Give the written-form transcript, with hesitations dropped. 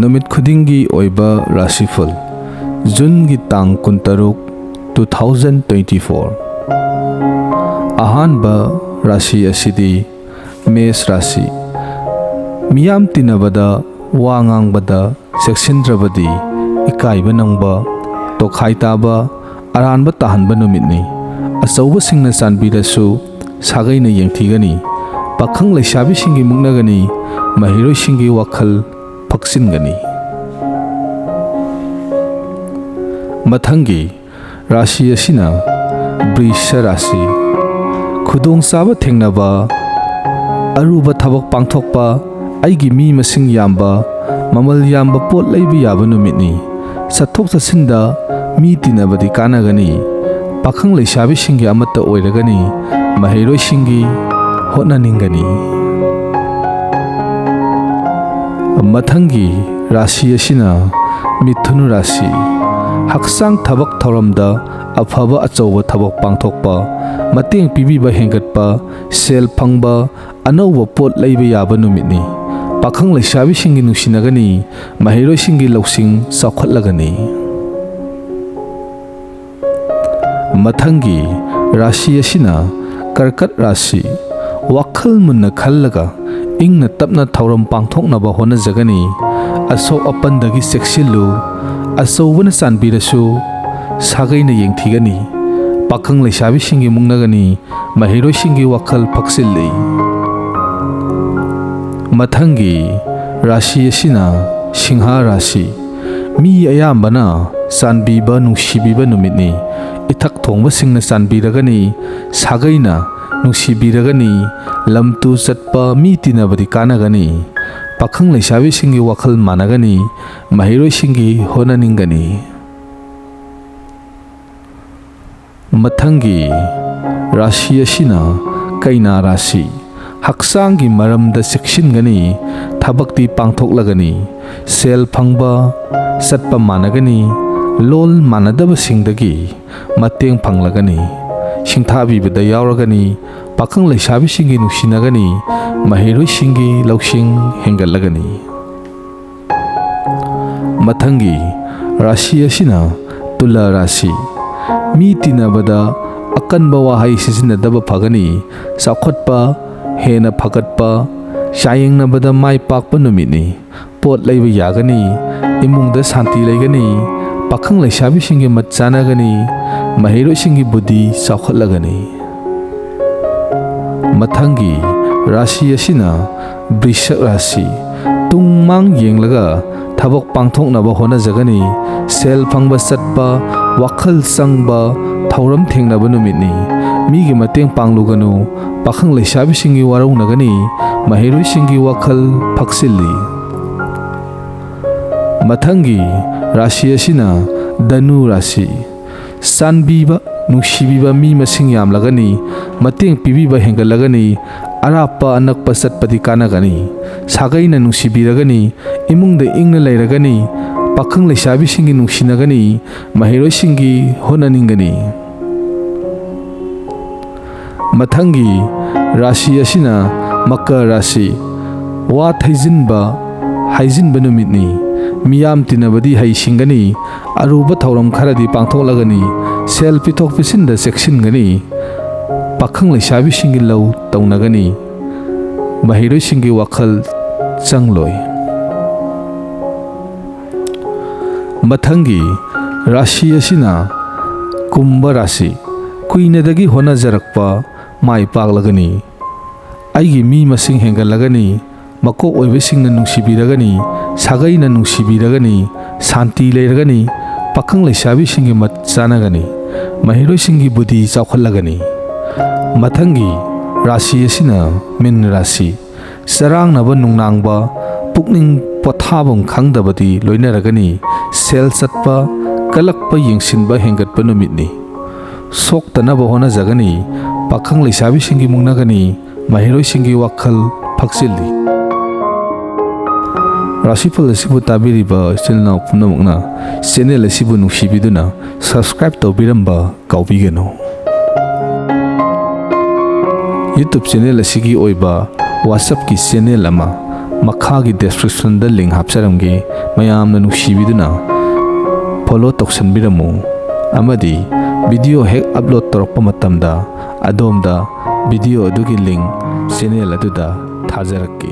Numit khudingi oiba Rashi Phal Jun gi tang kuntaruk 2024 Ahanba Rashi asidi Mes Rashi Miyam tinabada wangang bada seksindrabadi ikaiba nangba tokhai taba aranba tahanba numitni asauba singna sanbirasu sagaina yengthigani pakhang leisabi singi mungnagani mahiroi singi wakhal paksin-gani. Mathangi Rashi asina Brisha Rashi Khudong saba thengnaba aruba thabak pangthokpa aigi mi masing yamba mamal yamba pot leiba yaba numitni sathok sasinda mi tinabadi kanagani pakhang leisabi singi amata oiragani mahiroi singi hotnaningani. Mathangi Rashi asina Mithun Rashi Haksang thabak thoramda afaba achauba thabak pangthokpa mateng pibiba hengatpa sel phangba anauba pot leiba yaba numitni pakhang leisabi singi nungsinagani mahiroi singi lousing saukhatlagani. Mathangi Rashi asina Karkat Rashi wakhal munna khallaga ingna tapna thauram pangthoknaba honajagani asok apandagi seksillu asawbana sanbirasu sagaina yengthigani pakhang leisabi singi mungnagani mahiroi singi wakhal phaksilli. Mathangi Rashi asina Singha Rashi mi ayambana sanbiba nungsibiba numitni ithak thongba singna sanbiragani sagaina nungsibiragani lamtu chatpa mi tinabadi kanagani pakhang leisabi singi wakhal managani mahiroi singi honaningani. Mathangi Rashi asina Kaina Rashi haksangi maramda sekshingani thabakti pangthoklagani sel phangba chatpa managani lol manadaba singdagi mateng phanglagani singthabibada yauragani pakhang leisabi singi nungsinagani mahiroi singi lousing hengatlagani. Mathangi Rashi asina Tula Rashi mi tinabada akanba wahai sisinadaba phagani saukhatpa hena phagatpa sayengnabada mai pakpa numitni pot leiba yagani imungda santi leigani pakhang leisabi singi matchanagani mahiroi singi buddhi saukhatlagani. Mathangi Rashi asina Brisha Rashi tungmang yenglaga thabak pangthoknaba honajagani sel phangba chatpa wakhal sangba thauram thengnaba numitni migi mateng pangluganu pakhang leisabi singi waraunagani mahiroi singi wakhal phaksilli. Mathangi Rashi asina Danu Rashi sanbiba nungsibiba mi masing yamlagani mateng pibiba hengalagani arapa anakpa chatpadi kanagani sagaina nungsibiragani imungda ingna leiragani pakhang leisabi singi nungsinagani mahiroi singi honaningani. Mathangi Rashi asina Makar Rashi wa thaijinba haijinba numitni miyam tinabadi haisingani aruba thauram kharadi pangthoklagani sel pithok pisinda seksingani pakhang leisabi singi lau taunagani mahiroi singi wakhal changloi. Mathangi Rashi asina Kumbha Rashi kuinadagi honajarakpa mai paklagani aigi mi masing hengalagani makok oibasingna nungsibiragani sagaina nungsibiragani santi leiragani pakhang leisabi singi matchanagani mahiroi singi buddhi saukhatlagani. Mathangi Rashi asina Min Rashi sarangnaba nungnangba pukning pothabam khangdabadi loinaragani sel chatpa kalakpa yengsinba hengatpa numitni soktanaba honajagani pakhang leisabi singi mungnagani mahiroi singi wakhal phaksilli. Rashi Phal asibu tabiriba channel pumnamukna channel asibu nungsibiduna subscribe twbiramba Kaobiganu. YouTube channel asigi oiba WhatsApp ki channel ama ꯃꯈꯥꯒꯤ ꯗꯦꯁꯀ꯭ꯔꯤꯞꯁꯟꯗ ꯂꯤꯡ ꯍꯥꯞꯆꯔꯝꯒꯦ ꯃꯌꯥꯝꯅ ꯅꯨꯡꯁꯤꯕꯤꯗꯨꯅ follow ꯇꯧꯁꯟꯕꯤꯔꯝꯃꯨ ꯑꯃꯗꯤ video ꯍꯦꯛ upload ꯇꯧꯔꯛꯄ ꯃꯇꯝꯗ ꯑꯗꯣꯝꯗ video ꯑꯗꯨꯒꯤ ꯂꯤꯡ ꯆꯦꯅꯦꯜ ꯑꯗꯨꯗ ꯊꯥꯖꯔꯛꯀꯦ